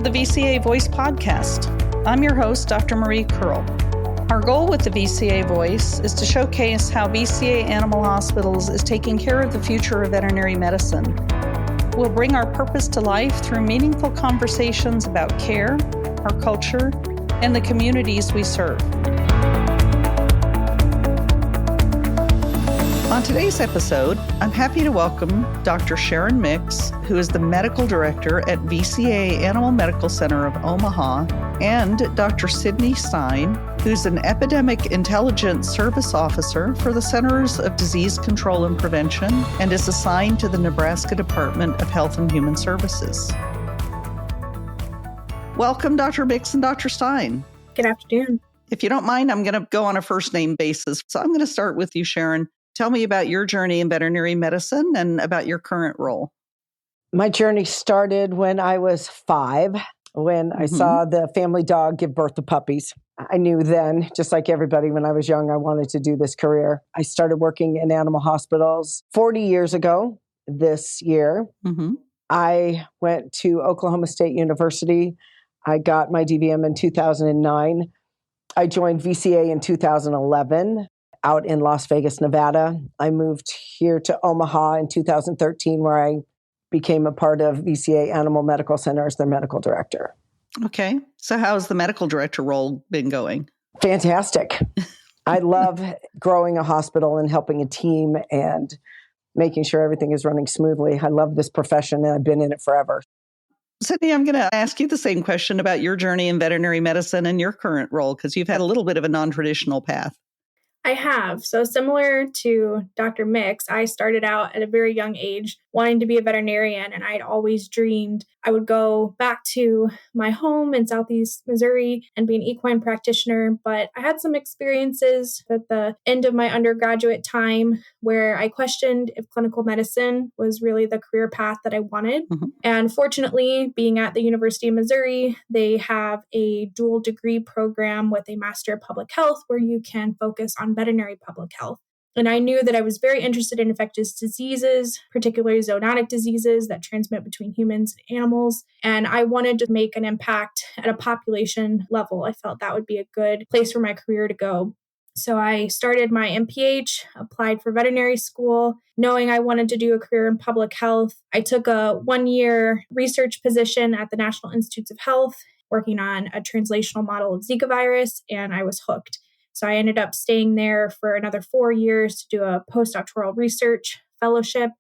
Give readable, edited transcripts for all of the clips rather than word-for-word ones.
the VCA Voice podcast. I'm your host, Dr. Marie Kerl. Our goal with the VCA Voice is to showcase how VCA Animal Hospitals is taking care of the future of veterinary medicine. We'll bring our purpose to life through meaningful conversations about care, our culture, and the communities we serve. On today's episode, I'm happy to welcome Dr. Sharon Mix, who is the Medical Director at VCA Animal Medical Center of Omaha, and Dr. Stein, who's an Epidemic Intelligence Service Officer for the Centers of Disease Control and Prevention and is assigned to the Nebraska Department of Health and Human Services. Welcome, Dr. Mix and Dr. Stein. Good afternoon. If you don't mind, I'm going to go on a first name basis. So I'm going to start with you, Sharon. Tell me about your journey in veterinary medicine and about your current role. My journey started when I was 5, when I saw the family dog give birth to puppies. I knew then, just like everybody when I was young, I wanted to do this career. I started working in animal hospitals 40 years ago this year. I went to Oklahoma State University. I got my DVM in 2009. I joined VCA in 2011. Out in Las Vegas, Nevada. I moved here to Omaha in 2013, where I became a part of VCA Animal Medical Center as their medical director. Okay. So how's the medical director role been going? Fantastic. I love growing a hospital and helping a team and making sure everything is running smoothly. I love this profession and I've been in it forever. Sydney, I'm going to ask you the same question about your journey in veterinary medicine and your current role, because you've had a little bit of a non-traditional path. I have. So similar to Dr. Mix, I started out at a very young age wanting to be a veterinarian, and I'd always dreamed I would go back to my home in Southeast Missouri and be an equine practitioner. But I had some experiences at the end of my undergraduate time where I questioned if clinical medicine was really the career path that I wanted. And fortunately, being at the University of Missouri, they have a dual degree program with a Master of Public Health where you can focus on veterinary public health. And I knew that I was very interested in infectious diseases, particularly zoonotic diseases that transmit between humans and animals. And I wanted to make an impact at a population level. I felt that would be a good place for my career to go. So I started my MPH, applied for veterinary school, knowing I wanted to do a career in public health. I took a 1-year research position at the National Institutes of Health, working on a translational model of Zika virus, and I was hooked. So I ended up staying there for another 4 years to do a postdoctoral research fellowship.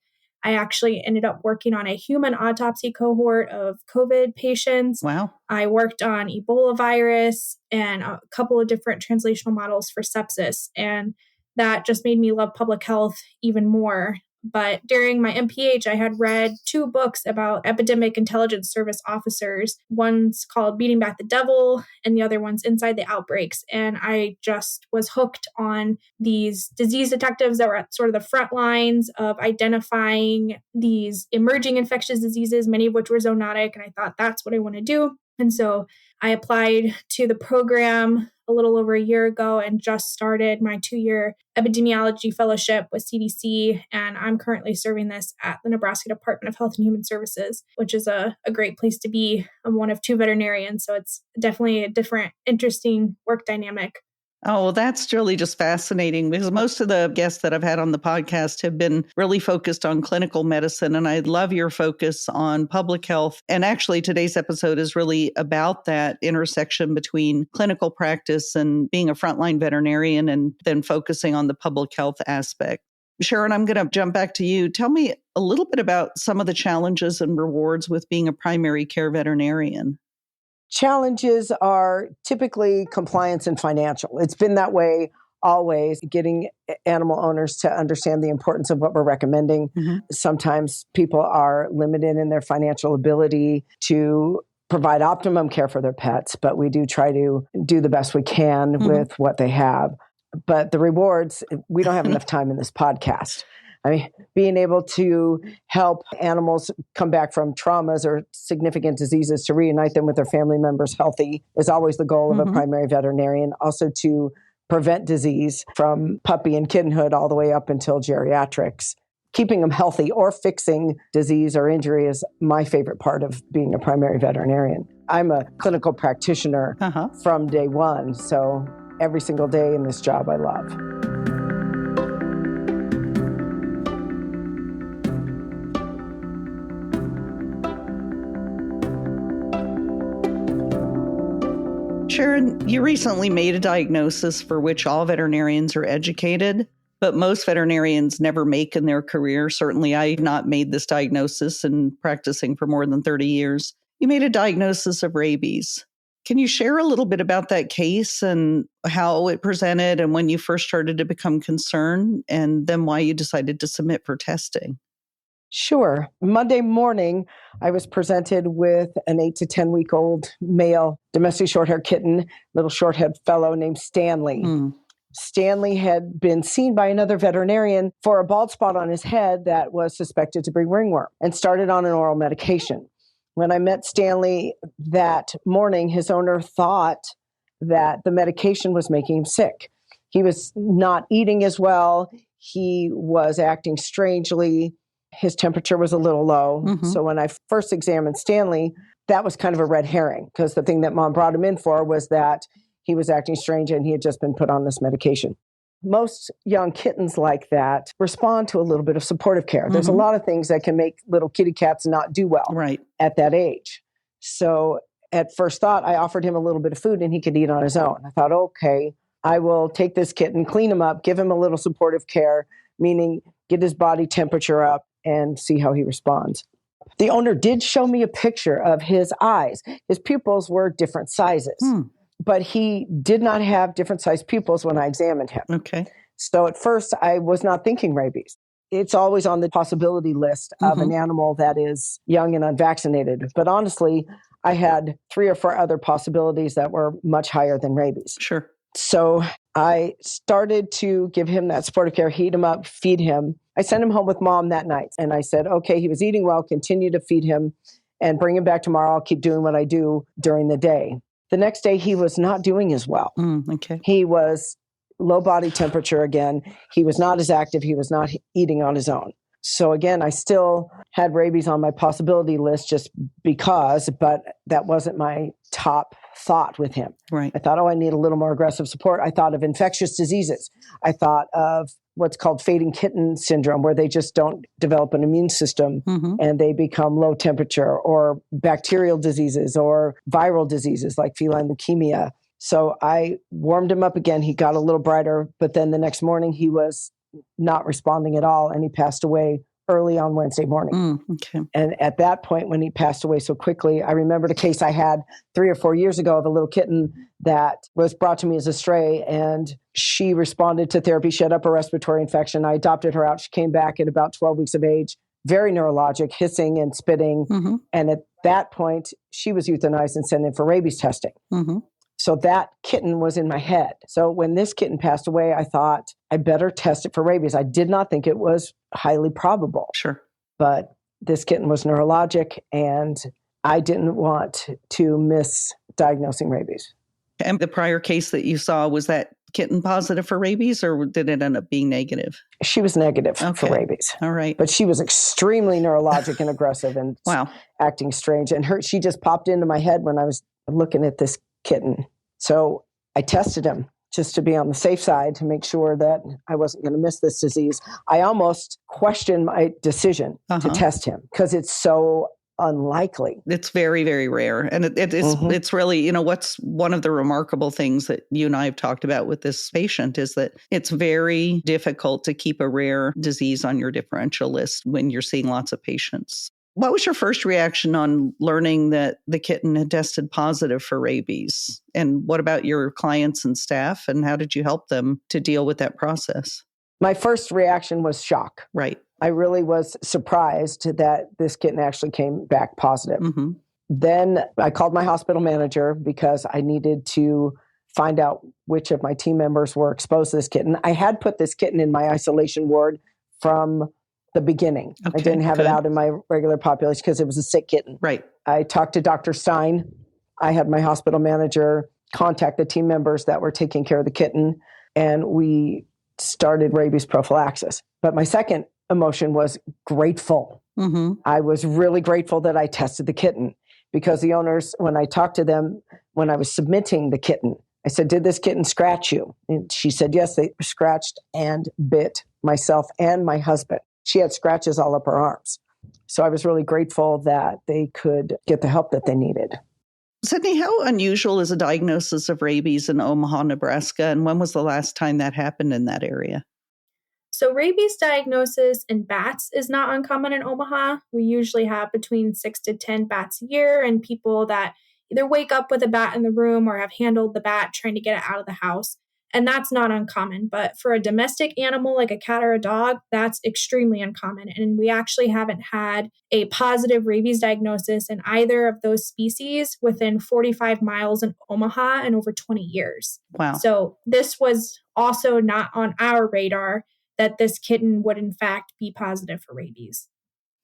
I actually ended up working on a human autopsy cohort of COVID patients. Wow. I worked on Ebola virus and a couple of different translational models for sepsis. And that just made me love public health even more. But during my MPH, I had read 2 books about Epidemic Intelligence Service Officers. One's called Beating Back the Devil, and the other one's Inside the Outbreaks. And I just was hooked on these disease detectives that were at sort of the front lines of identifying these emerging infectious diseases, many of which were zoonotic. And I thought, that's what I want to do. And so I applied to the program a little over a year ago and just started my 2-year epidemiology fellowship with CDC. And I'm currently serving this at the Nebraska Department of Health and Human Services, which is a great place to be. I'm one of 2 veterinarians, so it's definitely a different, interesting work dynamic. Oh, well, that's really just fascinating, because most of the guests that I've had on the podcast have been really focused on clinical medicine. And I love your focus on public health. And actually, today's episode is really about that intersection between clinical practice and being a frontline veterinarian, and then focusing on the public health aspect. Sharon, I'm going to jump back to you. Tell me a little bit about some of the challenges and rewards with being a primary care veterinarian. Challenges are typically compliance and financial. It's been that way always, getting animal owners to understand the importance of what we're recommending. Sometimes people are limited in their financial ability to provide optimum care for their pets, but we do try to do the best we can with what they have. But the rewards, we don't have enough time in this podcast. I mean, being able to help animals come back from traumas or significant diseases, to reunite them with their family members healthy, is always the goal of a primary veterinarian. Also to prevent disease from puppy and kittenhood all the way up until geriatrics. keeping them healthy or fixing disease or injury is my favorite part of being a primary veterinarian. I'm a clinical practitioner from day one, so every single day in this job I love. Sharon, you recently made a diagnosis for which all veterinarians are educated, but most veterinarians never make in their career. Certainly, I've not made this diagnosis in practicing for more than 30 years. You made a diagnosis of rabies. Can you share a little bit about that case and how it presented and when you first started to become concerned, and then why you decided to submit for testing? Sure. Monday morning, I was presented with an 8 to 10-week-old male domestic short-haired kitten, little short-haired fellow named Stanley. Stanley had been seen by another veterinarian for a bald spot on his head that was suspected to be ringworm and started on an oral medication. When I met Stanley that morning, his owner thought that the medication was making him sick. He was not eating as well. He was acting strangely. His temperature was a little low. So when I first examined Stanley, that was kind of a red herring because the thing that mom brought him in for was that he was acting strange and he had just been put on this medication. Most young kittens like that respond to a little bit of supportive care. There's a lot of things that can make little kitty cats not do well at that age. So at first thought, I offered him a little bit of food and he could eat on his own. I thought, okay, I will take this kitten, clean him up, give him a little supportive care, meaning get his body temperature up and see how he responds. The owner did show me a picture of his eyes. His pupils were different sizes, but he did not have different sized pupils when I examined him. Okay. So at first I was not thinking rabies. It's always on the possibility list of an animal that is young and unvaccinated. But honestly, I had 3 or 4 other possibilities that were much higher than rabies. Sure. So I started to give him that supportive care, heat him up, feed him. I sent him home with mom that night. And I said, okay, he was eating well, continue to feed him and bring him back tomorrow. I'll keep doing what I do during the day. The next day, he was not doing as well. He was low body temperature again. He was not as active. He was not eating on his own. So again, I still had rabies on my possibility list just because, but that wasn't my top thought with him. Right. I thought, I need a little more aggressive support. I thought of infectious diseases. I thought of what's called fading kitten syndrome, where they just don't develop an immune system and they become low temperature, or bacterial diseases or viral diseases like feline leukemia. So I warmed him up again. He got a little brighter, but then the next morning he was not responding at all, and he passed away early on Wednesday morning. And at that point, when he passed away so quickly, I remembered a case I had 3 or 4 years ago of a little kitten that was brought to me as a stray, and she responded to therapy. She had upper respiratory infection. I adopted her out. She came back at about 12 weeks of age, very neurologic, hissing and spitting. And at that point, she was euthanized and sent in for rabies testing. So that kitten was in my head. So when this kitten passed away, I thought I better test it for rabies. I did not think it was highly probable. Sure. But this kitten was neurologic, and I didn't want to miss diagnosing rabies. And the prior case that you saw, was that kitten positive for rabies, or did it end up being negative? She was negative for rabies. All right. But she was extremely neurologic and aggressive and acting strange. And she just popped into my head when I was looking at this kitten. So I tested him just to be on the safe side, to make sure that I wasn't going to miss this disease. I almost questioned my decision to test him because it's so unlikely. It's very, very rare. And it's really, what's one of the remarkable things that you and I have talked about with this patient is that it's very difficult to keep a rare disease on your differential list when you're seeing lots of patients. What was your first reaction on learning that the kitten had tested positive for rabies? And what about your clients and staff? And how did you help them to deal with that process? My first reaction was shock. Right. I really was surprised that this kitten actually came back positive. Then I called my hospital manager because I needed to find out which of my team members were exposed to this kitten. I had put this kitten in my isolation ward from the beginning. I didn't have it out in my regular population because it was a sick kitten. Right. I talked to Dr. Stein. I had my hospital manager contact the team members that were taking care of the kitten, and we started rabies prophylaxis. But my second emotion was grateful. Mm-hmm. I was really grateful that I tested the kitten, because the owners, when I talked to them, when I was submitting the kitten, I said, did this kitten scratch you? And she said, yes, they scratched and bit myself and my husband. She had scratches all up her arms. So I was really grateful that they could get the help that they needed. Sydney, how unusual is a diagnosis of rabies in Omaha, Nebraska? And when was the last time that happened in that area? So rabies diagnosis in bats is not uncommon in Omaha. We usually have between 6 to 10 bats a year, and people that either wake up with a bat in the room or have handled the bat trying to get it out of the house. And that's not uncommon. But for a domestic animal like a cat or a dog, that's extremely uncommon. And we actually haven't had a positive rabies diagnosis in either of those species within 45 miles in Omaha in over 20 years. Wow. So this was also not on our radar, that this kitten would in fact be positive for rabies.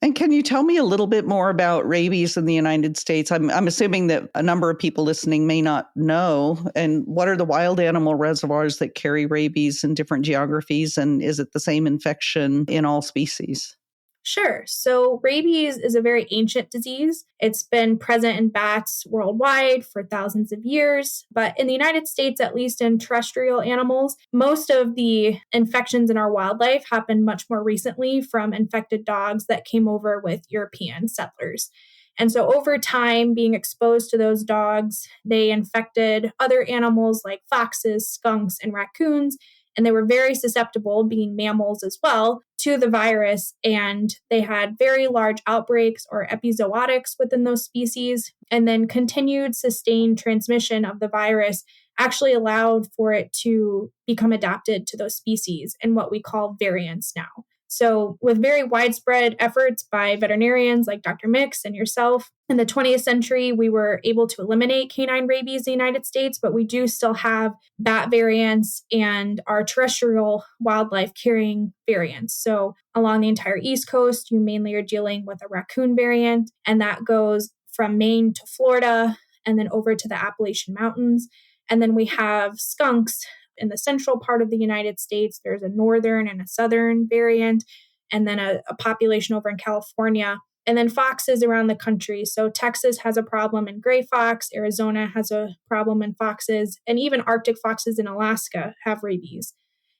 And can you tell me a little bit more about rabies in the United States? I'm assuming that a number of people listening may not know. And what are the wild animal reservoirs that carry rabies in different geographies? And is it the same infection in all species? Sure. So rabies is a very ancient disease. It's been present in bats worldwide for thousands of years. But in the United States, at least in terrestrial animals, most of the infections in our wildlife happened much more recently from infected dogs that came over with European settlers. And so over time, being exposed to those dogs, they infected other animals like foxes, skunks, and raccoons. And they were very susceptible, being mammals as well, to the virus. And they had very large outbreaks or epizootics within those species. And then continued sustained transmission of the virus actually allowed for it to become adapted to those species and what we call variants now. So with very widespread efforts by veterinarians like Dr. Mix and yourself, in the 20th century, we were able to eliminate canine rabies in the United States, but we do still have bat variants and our terrestrial wildlife carrying variants. So along the entire East Coast, you mainly are dealing with a raccoon variant, and that goes from Maine to Florida and then over to the Appalachian Mountains. And then we have skunks in the central part of the United States. There's a northern and a southern variant, and then a population over in California, and then foxes around the country. So Texas has a problem in gray fox, Arizona has a problem in foxes, and even Arctic foxes in Alaska have rabies.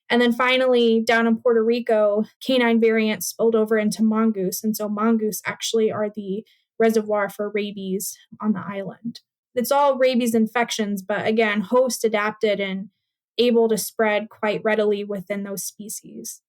And then finally, down in Puerto Rico, canine variants spilled over into mongoose. And so mongoose actually are the reservoir for rabies on the island. It's all rabies infections, but again, host adapted and able to spread quite readily within those species.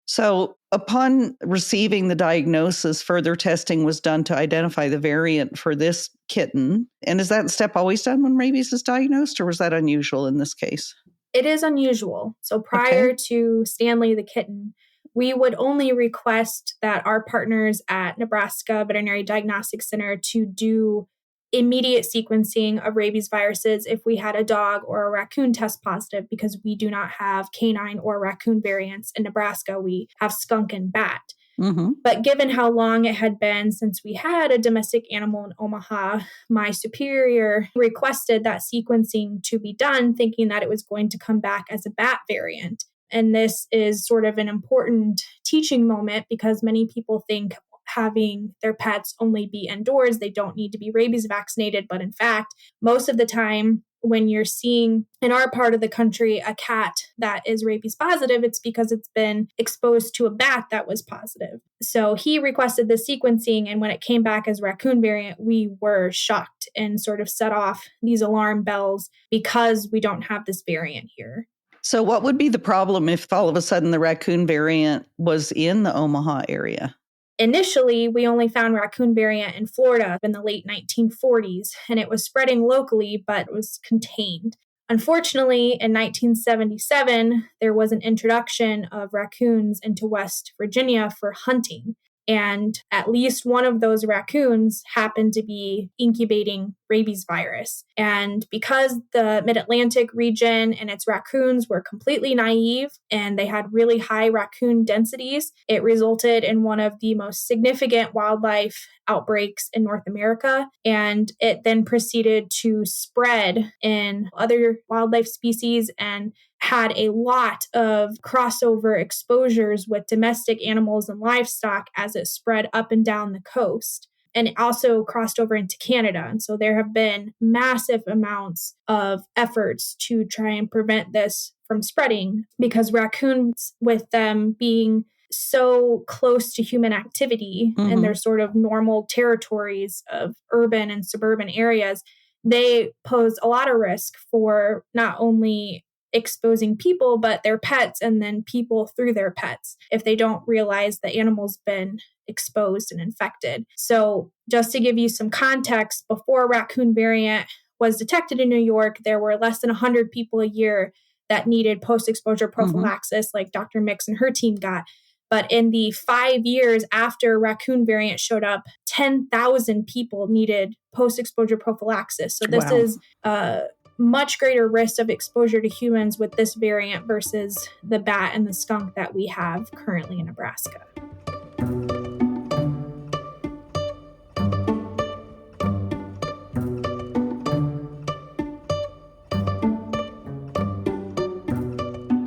So upon receiving the diagnosis, further testing was done to identify the variant for this kitten. And is that step always done when rabies is diagnosed, or was that unusual in this case? It is unusual. So prior to Stanley the kitten, we would only request that our partners at Nebraska Veterinary Diagnostic Center to do immediate sequencing of rabies viruses if we had a dog or a raccoon test positive, because we do not have canine or raccoon variants in Nebraska. We have skunk and bat. Mm-hmm. But given how long it had been since we had a domestic animal in Omaha, my superior requested that sequencing to be done, thinking that it was going to come back as a bat variant. And this is sort of an important teaching moment, because many people think having their pets only be indoors, they don't need to be rabies vaccinated. But in fact, most of the time, when you're seeing in our part of the country a cat that is rabies positive, it's because it's been exposed to a bat that was positive. So he requested the sequencing, and when it came back as raccoon variant, we were shocked and sort of set off these alarm bells, because we don't have this variant here. So what would be the problem if all of a sudden the raccoon variant was in the Omaha area? Initially, we only found raccoon variant in Florida in the late 1940s, and it was spreading locally, but it was contained. Unfortunately, in 1977, there was an introduction of raccoons into West Virginia for hunting. And at least one of those raccoons happened to be incubating rabies virus. And because the Mid-Atlantic region and its raccoons were completely naive and they had really high raccoon densities, it resulted in one of the most significant wildlife outbreaks in North America. And it then proceeded to spread in other wildlife species and had a lot of crossover exposures with domestic animals and livestock as it spread up and down the coast. And it also crossed over into Canada. And so there have been massive amounts of efforts to try and prevent this from spreading, because raccoons, with them being so close to human activity in their sort of normal territories of urban and suburban areas, they pose a lot of risk for not only exposing people, but their pets, and then people through their pets, if they don't realize the animal's been exposed and infected. So just to give you some context, before raccoon variant was detected in New York, there were less than 100 people a year that needed post-exposure prophylaxis, like Dr. Mix and her team got. But in the 5 years after raccoon variant showed up, 10,000 people needed post-exposure prophylaxis. So this is a much greater risk of exposure to humans with this variant versus the bat and the skunk that we have currently in Nebraska.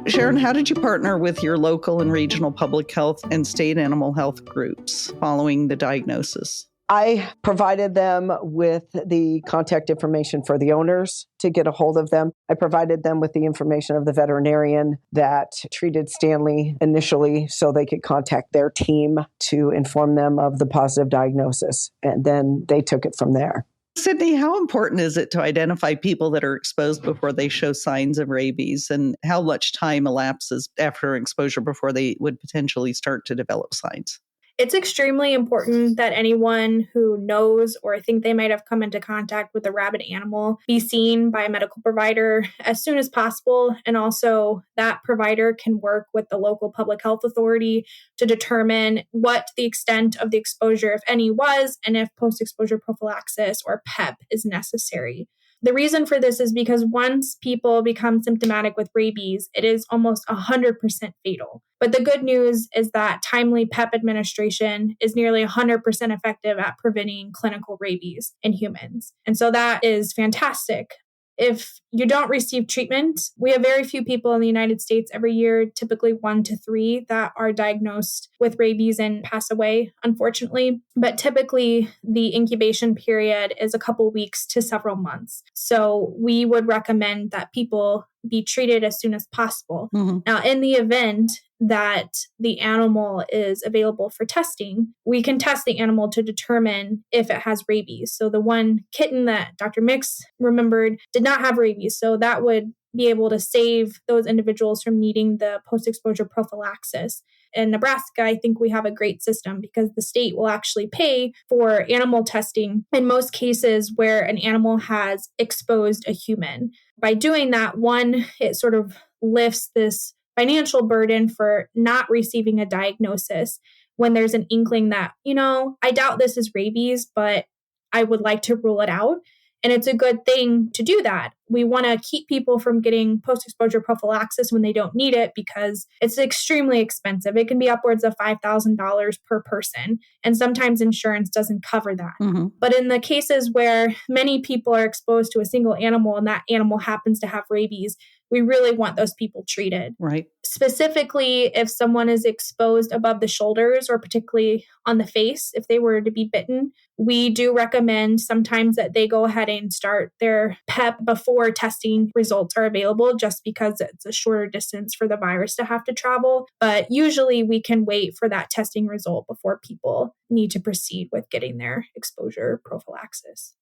Sharon, how did you partner with your local and regional public health and state animal health groups following the diagnosis? I provided them with the contact information for the owners to get a hold of them. I provided them with the information of the veterinarian that treated Stanley initially so they could contact their team to inform them of the positive diagnosis. And then they took it from there. Sydney, how important is it to identify people that are exposed before they show signs of rabies, and how much time elapses after exposure before they would potentially start to develop signs? It's extremely important that anyone who knows or think they might have come into contact with a rabid animal be seen by a medical provider as soon as possible. And also that provider can work with the local public health authority to determine what the extent of the exposure, if any, was, and if post-exposure prophylaxis or PEP is necessary. The reason for this is because once people become symptomatic with rabies, it is almost 100% fatal. But the good news is that timely PEP administration is nearly 100% effective at preventing clinical rabies in humans. And so that is fantastic. If you don't receive treatment, we have very few people in the United States every year, typically 1 to 3, that are diagnosed with rabies and pass away, unfortunately. But typically, the incubation period is a couple weeks to several months. So we would recommend that people be treated as soon as possible. Now, in the event that the animal is available for testing, we can test the animal to determine if it has rabies. So the one kitten that Dr. Mix remembered did not have rabies. So that would be able to save those individuals from needing the post-exposure prophylaxis. In Nebraska, I think we have a great system because the state will actually pay for animal testing in most cases where an animal has exposed a human. By doing that, one, it sort of lifts this financial burden for not receiving a diagnosis when there's an inkling that, I doubt this is rabies, but I would like to rule it out. And it's a good thing to do that. We want to keep people from getting post-exposure prophylaxis when they don't need it because it's extremely expensive. It can be upwards of $5,000 per person. And sometimes insurance doesn't cover that. But in the cases where many people are exposed to a single animal and that animal happens to have rabies, we really want those people treated. Right. Specifically, if someone is exposed above the shoulders or particularly on the face, if they were to be bitten, we do recommend sometimes that they go ahead and start their PEP before testing results are available, just because it's a shorter distance for the virus to have to travel. But usually we can wait for that testing result before people need to proceed with getting their exposure prophylaxis.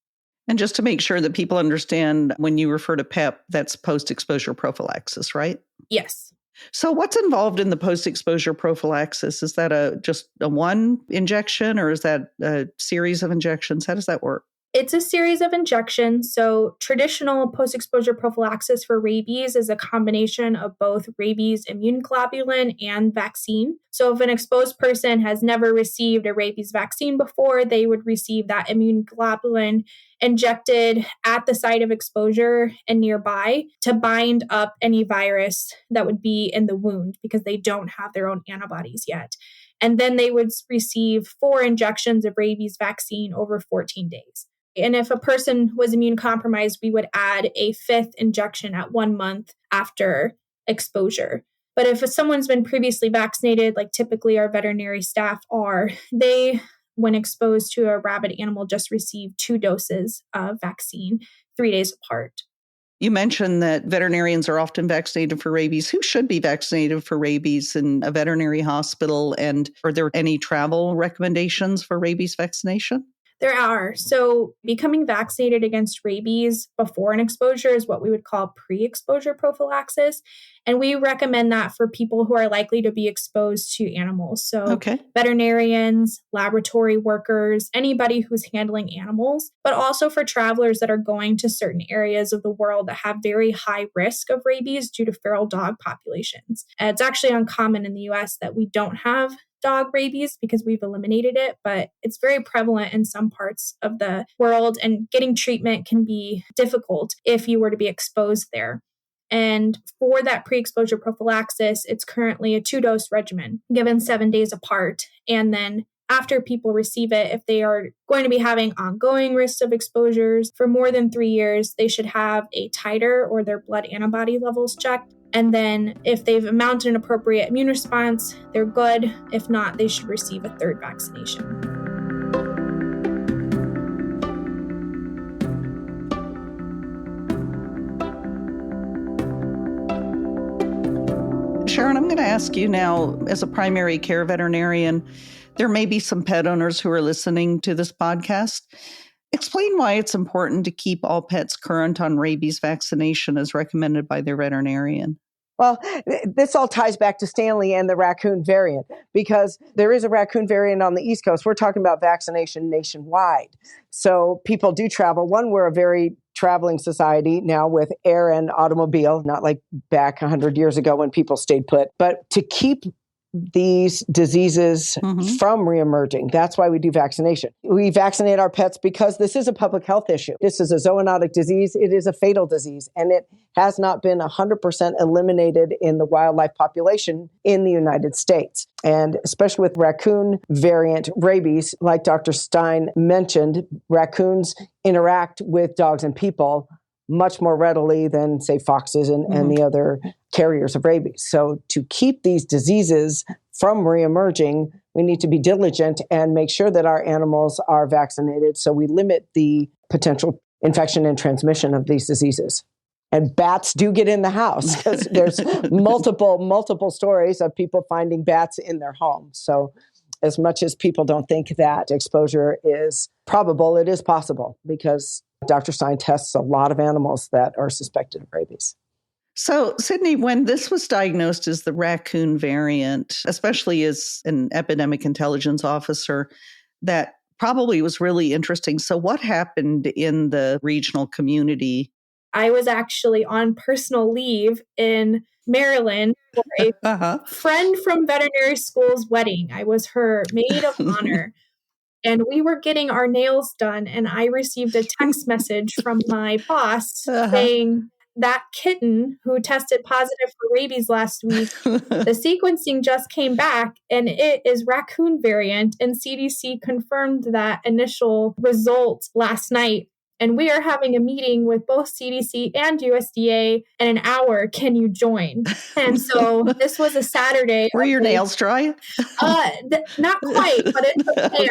And just to make sure that people understand, when you refer to PEP, that's post-exposure prophylaxis, right? Yes. So what's involved in the post-exposure prophylaxis? Is that just a one injection, or is that a series of injections? How does that work? It's a series of injections. So traditional post-exposure prophylaxis for rabies is a combination of both rabies immune globulin and vaccine. So if an exposed person has never received a rabies vaccine before, they would receive that immune globulin injected at the site of exposure and nearby to bind up any virus that would be in the wound because they don't have their own antibodies yet. And then they would receive 4 injections of rabies vaccine over 14 days. And if a person was immune compromised, we would add a 5th injection at 1 month after exposure. But if someone's been previously vaccinated, like typically our veterinary staff are, they, when exposed to a rabid animal, just receive 2 doses of vaccine 3 days apart. You mentioned that veterinarians are often vaccinated for rabies. Who should be vaccinated for rabies in a veterinary hospital? And are there any travel recommendations for rabies vaccination? There are. So becoming vaccinated against rabies before an exposure is what we would call pre-exposure prophylaxis. And we recommend that for people who are likely to be exposed to animals. So veterinarians, laboratory workers, anybody who's handling animals, but also for travelers that are going to certain areas of the world that have very high risk of rabies due to feral dog populations. It's actually uncommon in the US that we don't have dog rabies because we've eliminated it, but it's very prevalent in some parts of the world, and getting treatment can be difficult if you were to be exposed there. And for that pre-exposure prophylaxis, it's currently a 2-dose regimen given 7 days apart. And then after people receive it, if they are going to be having ongoing risks of exposures for more than 3 years, they should have a titer or their blood antibody levels checked. And then if they've mounted an appropriate immune response, they're good. If not, they should receive a 3rd vaccination. Sharon, I'm going to ask you now, as a primary care veterinarian, there may be some pet owners who are listening to this podcast. Explain why it's important to keep all pets current on rabies vaccination as recommended by their veterinarian. Well, this all ties back to Stanley and the raccoon variant, because there is a raccoon variant on the East Coast. We're talking about vaccination nationwide. So people do travel. One, we're a very traveling society now with air and automobile, not like back 100 years ago when people stayed put. But to keep these diseases from reemerging. That's why we do vaccination. We vaccinate our pets because this is a public health issue. This is a zoonotic disease. It is a fatal disease, and it has not been 100% eliminated in the wildlife population in the United States. And especially with raccoon variant rabies, like Dr. Stein mentioned, raccoons interact with dogs and people much more readily than, say, foxes and the other carriers of rabies. So to keep these diseases from reemerging, we need to be diligent and make sure that our animals are vaccinated so we limit the potential infection and transmission of these diseases. And bats do get in the house because there's multiple stories of people finding bats in their homes. So as much as people don't think that exposure is probable, it is possible because Dr. Stein tests a lot of animals that are suspected of rabies. So, Sydney, when this was diagnosed as the raccoon variant, especially as an epidemic intelligence officer, that probably was really interesting. So what happened in the regional community? I was actually on personal leave in Maryland for a friend from veterinary school's wedding. I was her maid of honor. And we were getting our nails done, and I received a text message from my boss saying that kitten who tested positive for rabies last week, the sequencing just came back, and it is raccoon variant, and CDC confirmed that initial result last night. And we are having a meeting with both CDC and USDA in an hour. Can you join? And so this was a Saturday. Were your nails dry? Not quite, but it's okay.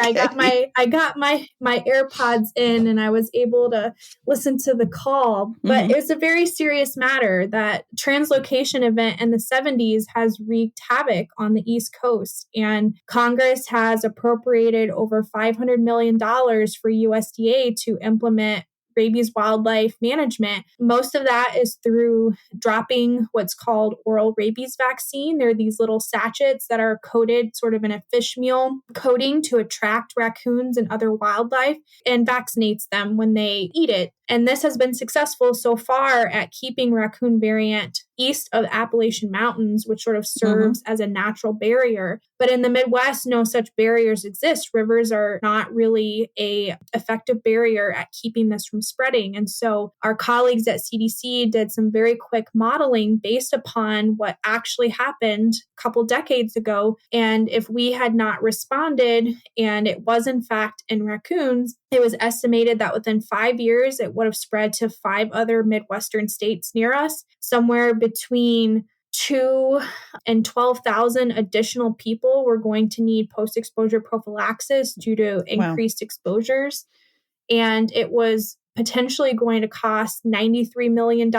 I got my AirPods in, and I was able to listen to the call. But it was a very serious matter. That translocation event in the 70s has wreaked havoc on the East Coast, and Congress has appropriated over $500 million for USDA to implement rabies wildlife management. Most of that is through dropping what's called oral rabies vaccine. There are these little sachets that are coated sort of in a fish meal coating to attract raccoons and other wildlife and vaccinates them when they eat it. And this has been successful so far at keeping raccoon variant east of Appalachian Mountains, which sort of serves as a natural barrier. But in the Midwest, no such barriers exist. Rivers are not really an effective barrier at keeping this from spreading. And so our colleagues at CDC did some very quick modeling based upon what actually happened a couple decades ago. And if we had not responded, and it was in fact in raccoons, it was estimated that within 5 years, it would have spread to 5 other Midwestern states near us, somewhere between 212,000 additional people were going to need post-exposure prophylaxis due to increased exposures. And it was potentially going to cost $93 million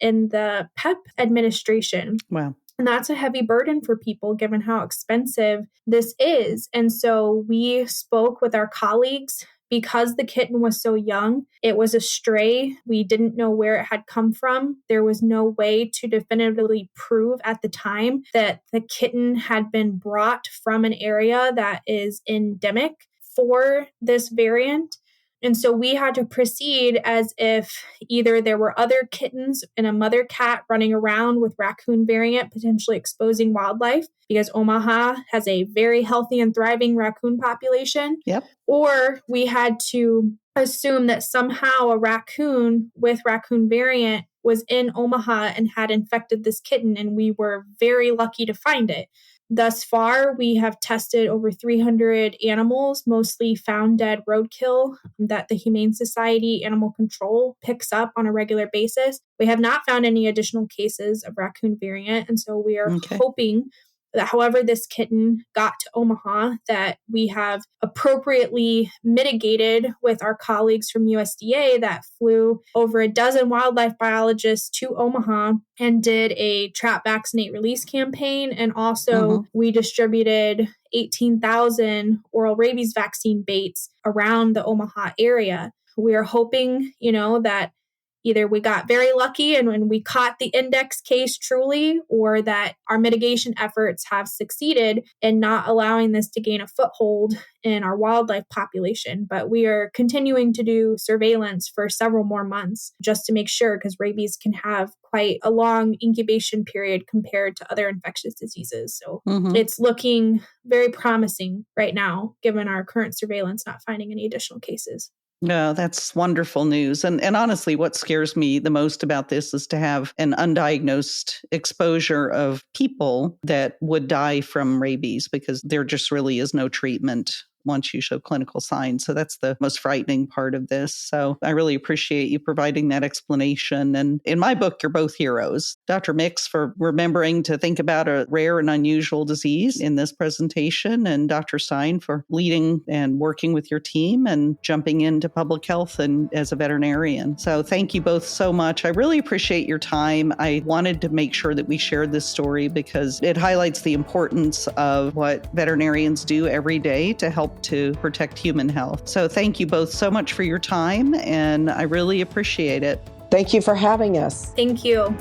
in the PEP administration. Wow. And that's a heavy burden for people given how expensive this is. And so we spoke with our colleagues. Because the kitten was so young, it was a stray. We didn't know where it had come from. There was no way to definitively prove at the time that the kitten had been brought from an area that is endemic for this variant. And so we had to proceed as if either there were other kittens and a mother cat running around with raccoon variant, potentially exposing wildlife, because Omaha has a very healthy and thriving raccoon population. Yep. Or we had to assume that somehow a raccoon with raccoon variant was in Omaha and had infected this kitten, and we were very lucky to find it. Thus far, we have tested over 300 animals, mostly found dead roadkill that the Humane Society Animal Control picks up on a regular basis. We have not found any additional cases of raccoon variant, and so we are hoping that however this kitten got to Omaha, that we have appropriately mitigated with our colleagues from USDA that flew over a dozen wildlife biologists to Omaha and did a trap, vaccinate, release campaign. And also we distributed 18,000 oral rabies vaccine baits around the Omaha area. We are hoping, that either we got very lucky and when we caught the index case truly, or that our mitigation efforts have succeeded in not allowing this to gain a foothold in our wildlife population. But we are continuing to do surveillance for several more months just to make sure, because rabies can have quite a long incubation period compared to other infectious diseases. So it's looking very promising right now, given our current surveillance, not finding any additional cases. No, that's wonderful news. And honestly, what scares me the most about this is to have an undiagnosed exposure of people that would die from rabies, because there just really is no treatment once you show clinical signs. So that's the most frightening part of this. So I really appreciate you providing that explanation. And in my book, you're both heroes. Dr. Mix for remembering to think about a rare and unusual disease in this presentation, and Dr. Stein for leading and working with your team and jumping into public health and as a veterinarian. So thank you both so much. I really appreciate your time. I wanted to make sure that we shared this story because it highlights the importance of what veterinarians do every day to help to protect human health. So thank you both so much for your time, and I really appreciate it. Thank you for having us. Thank you.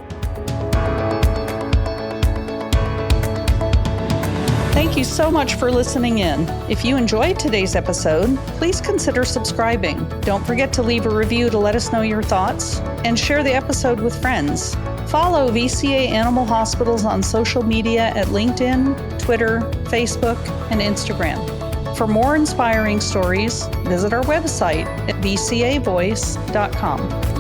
Thank you so much for listening in. If you enjoyed today's episode, please consider subscribing. Don't forget to leave a review to let us know your thoughts, and share the episode with friends. Follow VCA Animal Hospitals on social media at LinkedIn, Twitter, Facebook, and Instagram. For more inspiring stories, visit our website at vcavoice.com.